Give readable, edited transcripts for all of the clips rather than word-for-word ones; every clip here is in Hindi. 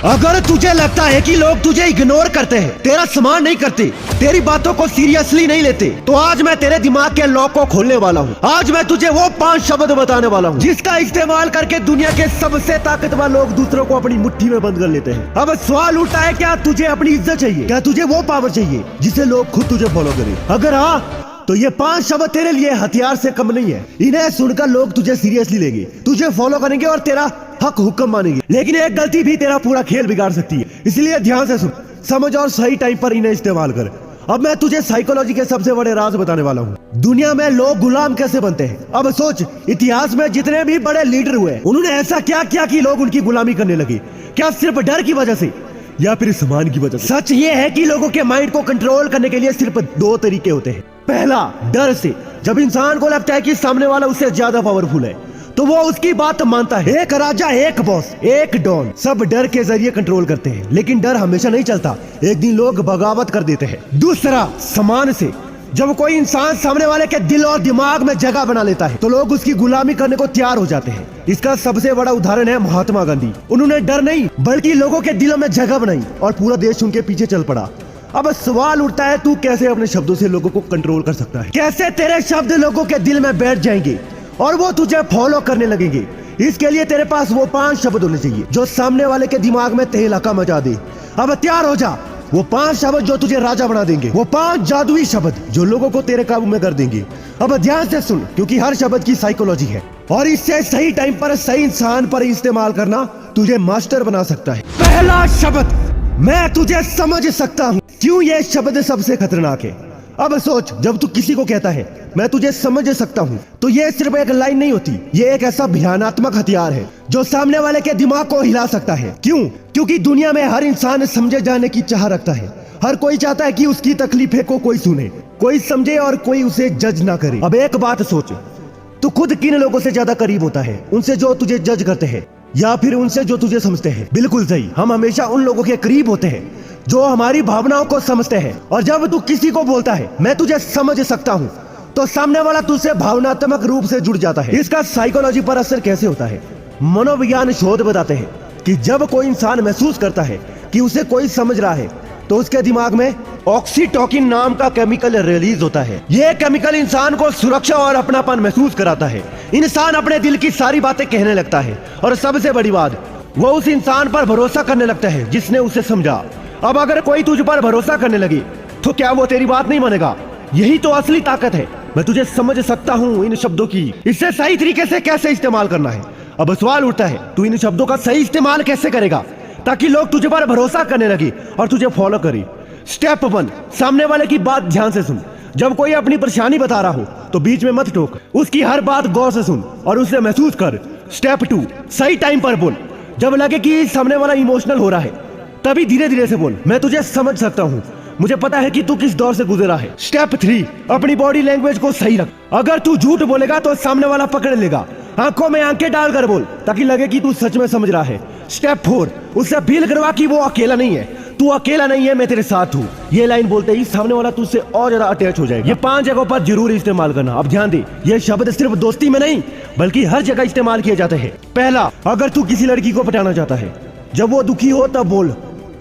अगर तुझे लगता है कि लोग तुझे इग्नोर करते हैं, तेरा सम्मान नहीं करते, तेरी बातों को सीरियसली नहीं लेते, तो आज मैं तेरे दिमाग के लॉक को खोलने वाला हूँ। आज मैं तुझे वो 5 शब्द बताने वाला हूँ जिसका इस्तेमाल करके दुनिया के सबसे ताकतवर लोग दूसरों को अपनी मुट्ठी में बंद कर लेते हैं। अब सवाल उठता है, क्या तुझे अपनी इज्जत चाहिए? क्या तुझे वो पावर चाहिए जिसे लोग खुद तुझे फॉलो करें? अगर हाँ, तो ये 5 शब्द तेरे लिए हथियार से कम नहीं है। इन्हें सुनकर लोग तुझे सीरियसली लेंगे, तुझे फॉलो करेंगे और तेरा हक हुक्म मानेंगे। लेकिन एक गलती भी तेरा पूरा खेल बिगाड़ सकती है, इसलिए ध्यान से सुन, समझ और सही टाइम पर इन्हें इस्तेमाल कर। अब मैं तुझे साइकोलॉजी के सबसे बड़े राज बताने वाला हूँ। दुनिया में लोग गुलाम कैसे बनते हैं। अब सोच, इतिहास में जितने भी बड़े लीडर हुए, उन्होंने ऐसा क्या किया कि लोग उनकी गुलामी करने लगे? क्या सिर्फ डर की वजह से या फिर सम्मान की वजह से? सच ये है कि लोगों के माइंड को कंट्रोल करने के लिए सिर्फ 2 तरीके होते हैं। पहला, डर से। जब इंसान को लगता है कि सामने वाला उससे ज्यादा पावरफुल है, तो वो उसकी बात मानता है। एक राजा, एक बॉस, एक डॉन, सब डर के जरिए कंट्रोल करते हैं। लेकिन डर हमेशा नहीं चलता, एक दिन लोग बगावत कर देते हैं। दूसरा, सम्मान से। जब कोई इंसान सामने वाले के दिल और दिमाग में जगह बना लेता है, तो लोग उसकी गुलामी करने को तैयार हो जाते हैं। इसका सबसे बड़ा उदाहरण है महात्मा गांधी। उन्होंने डर नहीं बल्कि लोगों के दिलों में जगह बनाई और पूरा देश उनके पीछे चल पड़ा। अब सवाल उठता है, तू कैसे अपने शब्दों से लोगों को कंट्रोल कर सकता है? कैसे तेरे शब्द लोगों के दिल में बैठ जाएंगे और वो तुझे फॉलो करने लगेंगे? इसके लिए तेरे पास वो 5 शब्द होने चाहिए जो सामने वाले के दिमाग में तहलका मचा दे। अब तैयार हो जा, वो 5 शब्द जो तुझे राजा बना देंगे, वो 5 जादुई शब्द जो लोगों को तेरे काबू में कर देंगे। अब ध्यान से सुन, क्योंकि हर शब्द की साइकोलॉजी है और इससे सही टाइम पर सही इंसान पर इस्तेमाल करना तुझे मास्टर बना सकता है। पहला शब्द, मैं तुझे समझ सकता हूँ। क्यों ये शब्द सबसे खतरनाक है? अब सोच, जब तू किसी को कहता है मैं तुझे समझ सकता हूँ, तो ये सिर्फ एक लाइन नहीं होती, ये एक ऐसा भयानक हथियार है जो सामने वाले के दिमाग को हिला सकता है। क्यों? क्योंकि दुनिया में हर इंसान समझे जाने की चाह रखता है। हर कोई चाहता है कि उसकी तकलीफें को कोई सुने, कोई समझे और कोई उसे जज ना करे। अब एक बात सोच, तू खुद किन लोगों से ज्यादा करीब होता है? उनसे जो तुझे जज करते हैं या फिर उनसे जो तुझे समझते हैं? बिल्कुल सही, हम हमेशा उन लोगों के करीब होते हैं जो हमारी भावनाओं को समझते हैं। और जब तू किसी को बोलता है मैं तुझे समझ सकता हूँ, तो सामने वाला तुझसे भावनात्मक रूप से जुड़ जाता है। इसका साइकोलॉजी पर असर कैसे होता है? मनोविज्ञान शोध बताते हैं कि जब कोई इंसान महसूस करता है कि उसे कोई समझ रहा है, तो उसके दिमाग में ऑक्सीटोकिन नाम का केमिकल रिलीज होता है। यह केमिकल इंसान को सुरक्षा और अपनापन महसूस कराता है। इंसान अपने दिल की सारी बातें कहने लगता है और सबसे बड़ी बात, वो उस इंसान पर भरोसा करने लगता है जिसने उसे समझा। अब अगर कोई तुझ पर भरोसा करने लगे, तो क्या वो तेरी बात नहीं मानेगा? यही तो असली ताकत है। मैं तुझे समझ सकता हूँ इन शब्दों की, इससे सही तरीके से कैसे इस्तेमाल करना है। अब सवाल उठता है, तू इन शब्दों का सही इस्तेमाल कैसे करेगा ताकि लोग तुझे पर भरोसा करने लगे और तुझे फॉलो करे? स्टेप 1, सामने वाले की बात ध्यान से सुन। जब कोई अपनी परेशानी बता रहा हो तो बीच में मत टोक, उसकी हर बात गौर से सुन और उसे महसूस कर। स्टेप 2, सही टाइम पर बोल। जब लगे कि सामने वाला इमोशनल हो रहा है, तभी धीरे धीरे से बोल, मैं तुझे समझ सकता हूँ, मुझे पता है कि तू किस दौर से गुजरा है। स्टेप 3, अपनी बॉडी लैंग्वेज को सही रख। अगर तू झूठ बोलेगा तो सामने वाला पकड़ लेगा। आंखों में आंखें डालकर बोल ताकि लगे कि तू सच में समझ रहा है। स्टेप 4, उससे फील करवा कि वो अकेला नहीं है, तू अकेला नहीं है, मैं तेरे साथ हूँ। ये लाइन बोलते ही सामने वाला तुझसे और ज्यादा अटैच हो जाएगा। ये 5 जगहों पर जरूर इस्तेमाल करना। अब ध्यान दे, ये शब्द सिर्फ दोस्ती में नहीं बल्कि हर जगह इस्तेमाल किए जाते हैं। पहला, अगर तू किसी लड़की को पटाना चाहता है, जब वो दुखी हो तब बोल,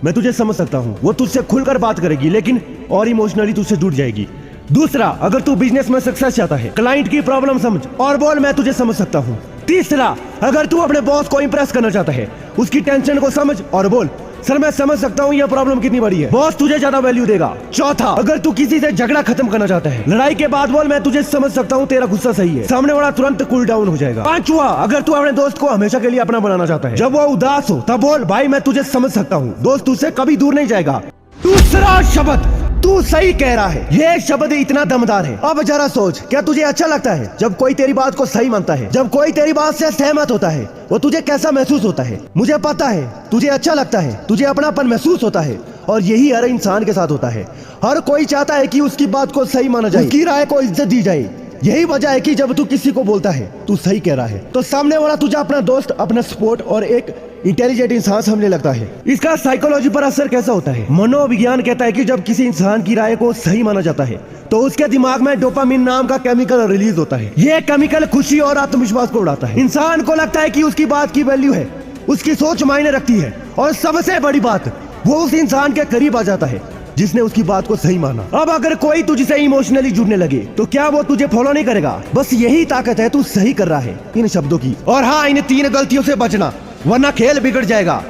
मैं तुझे समझ सकता हूँ। वो तुझसे खुलकर बात करेगी लेकिन और इमोशनली तुझसे जुड़ जाएगी। दूसरा, अगर तू बिजनेस में सक्सेस चाहता है, क्लाइंट की प्रॉब्लम समझ और बोल, मैं तुझे समझ सकता हूँ। तीसरा, अगर तू अपने बॉस को इंप्रेस करना चाहता है, उसकी टेंशन को समझ और बोल, सर मैं समझ सकता हूँ यह प्रॉब्लम कितनी बड़ी है, बॉस तुझे ज्यादा वैल्यू देगा। चौथा, अगर तू किसी से झगड़ा खत्म करना चाहता है, लड़ाई के बाद बोल, मैं तुझे समझ सकता हूँ, तेरा गुस्सा सही है, सामने वाला तुरंत कूल डाउन हो जाएगा। पांचवा, अगर तू अपने दोस्त को हमेशा के लिए अपना बनाना चाहता है, जब वो उदास हो तब बोल, भाई मैं तुझे समझ सकता हूँ, दोस्त तुझसे कभी दूर नहीं जाएगा। दूसरा शब्द, तू सही कह रहा है। ये शब्द इतना दमदार है। अब जरा सोच, क्या तुझे अच्छा लगता है जब कोई तेरी बात को सही मानता है? जब कोई तेरी बात से सहमत होता है, वो तुझे कैसा महसूस होता है? मुझे पता है तुझे अच्छा लगता है, तुझे अपनापन महसूस होता है और यही हर इंसान के साथ होता है। हर कोई चाहता है कि उसकी बात को सही माना जाए, उसकी राय को इज्जत दी जाए। यही वजह है कि जब तू किसी को बोलता है तू सही कह रहा है, तो सामने वाला तुझे अपना दोस्त, अपना सपोर्ट और एक इंटेलिजेंट इंसान समझने लगता है। इसका साइकोलॉजी पर असर कैसा होता है? मनोविज्ञान कहता है कि जब किसी इंसान की राय को सही माना जाता है, तो उसके दिमाग में डोपामिन नाम का केमिकल रिलीज होता है। यह केमिकल खुशी और आत्मविश्वास को बढ़ाता है। इंसान को लगता है कि उसकी बात की वैल्यू है उसकी सोच मायने रखती है, और सबसे बड़ी बात, वो उस इंसान के करीब आ जाता है जिसने उसकी बात को सही माना। अब अगर कोई तुझसे इमोशनली जुड़ने लगे तो क्या वो तुझे फॉलो नहीं करेगा? बस यही ताकत है तू सही कर रहा है इन शब्दों की। और हाँ, इन 3 गलतियों से बचना, वरना खेल बिगड़ जाएगा।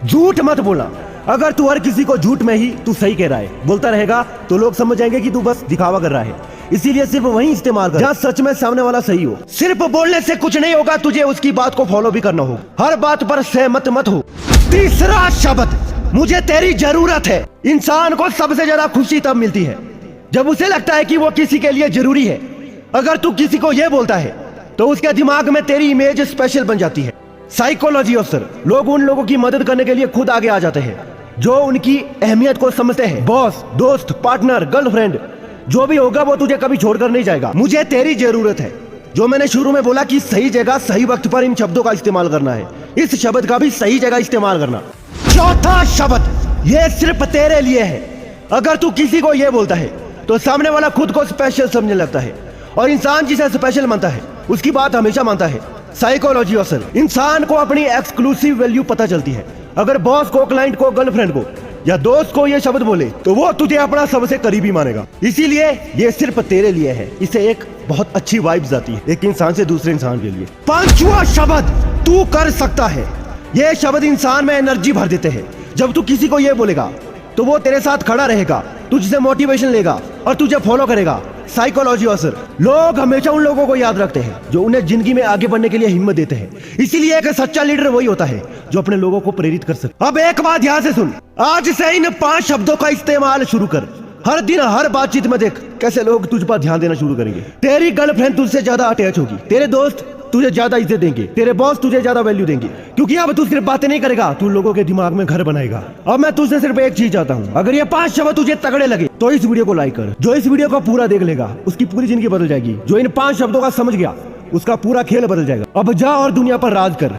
झूठ मत बोलना। अगर तू हर किसी को झूठ में ही तू सही कह रहा है बोलता रहेगा तो लोग समझ जाएंगे कि तू बस दिखावा कर रहा है। इसीलिए सिर्फ वही इस्तेमाल कर जहाँ सच में सामने वाला सही हो। सिर्फ बोलने से कुछ नहीं होगा, तुझे उसकी बात को फॉलो भी करना होगा। हर बात पर सहमत मत हो। तीसरा शब्द, मुझे तेरी जरूरत है। इंसान को सबसे ज्यादा खुशी तब मिलती है जब उसे लगता है कि वो किसी के लिए जरूरी है। अगर तू किसी को ये बोलता है तो उसके दिमाग में तेरी इमेज स्पेशल बन जाती है। साइकोलॉजी अफसर, लोग उन लोगों की मदद करने के लिए खुद आगे आ जाते हैं जो उनकी अहमियत को समझते हैं। बॉस, दोस्त, पार्टनर, गर्लफ्रेंड, जो भी होगा वो तुझे कभी छोड़कर नहीं जाएगा। मुझे तेरी जरूरत है, जो मैंने शुरू में बोला कि सही जगह सही वक्त पर इन शब्दों का इस्तेमाल करना है। इस शब्द का भी सही जगह इस्तेमाल करना। चौथा शब्द, ये सिर्फ तेरे लिए है। अगर तू किसी को ये बोलता है तो सामने वाला खुद को स्पेशल समझने लगता है, और इंसान जिसे स्पेशल मानता है उसकी बात हमेशा मानता है। साइकोलॉजी असल, इंसान को अपनी एक्सक्लूसिव वैल्यू पता चलती है। अगर बॉस को, क्लाइंट को, गर्लफ्रेंड को या दोस्त को ये शब्द बोले तो वो तुझे अपना सबसे करीबी मानेगा। इसीलिए ये सिर्फ तेरे लिए है। इससे एक बहुत अच्छी वाइब्स आती है एक इंसान से दूसरे इंसान के लिए। पांचवा शब्द, तू कर सकता है। ये शब्द इंसान में एनर्जी भर देते हैं। जब तू किसी को ये बोलेगा तो वो तेरे साथ खड़ा रहेगा, तुझसे मोटिवेशन लेगा और तुझे फॉलो करेगा। साइकोलॉजी असर, लोग हमेशा उन लोगों को याद रखते हैं जो उन्हें जिंदगी में आगे बढ़ने के लिए हिम्मत देते हैं। इसीलिए एक सच्चा लीडर वही होता है जो अपने लोगों को प्रेरित कर सके। अब एक बात ध्यान से सुन, आज से इन 5 शब्दों का इस्तेमाल शुरू कर। हर दिन हर बातचीत में देख कैसे लोग तुझ पर ध्यान देना शुरू करेंगे। तेरी गर्लफ्रेंड तुझसे ज्यादा अटैच होगी, तेरे दोस्त तुझे ज्यादा इज्जत देंगे, तेरे बॉस तुझे ज्यादा वैल्यू देंगे, क्योंकि अब तू सिर्फ बातें नहीं करेगा, तू लोगों के दिमाग में घर बनाएगा। अब मैं तुझसे सिर्फ एक चीज चाहता हूँ, अगर ये 5 शब्द तुझे तगड़े लगे तो इस वीडियो को लाइक कर। जो इस वीडियो को पूरा देख लेगा उसकी पूरी जिंदगी बदल जाएगी। जो इन 5 शब्दों का समझ गया उसका पूरा खेल बदल जाएगा। अब जा और दुनिया पर राज कर।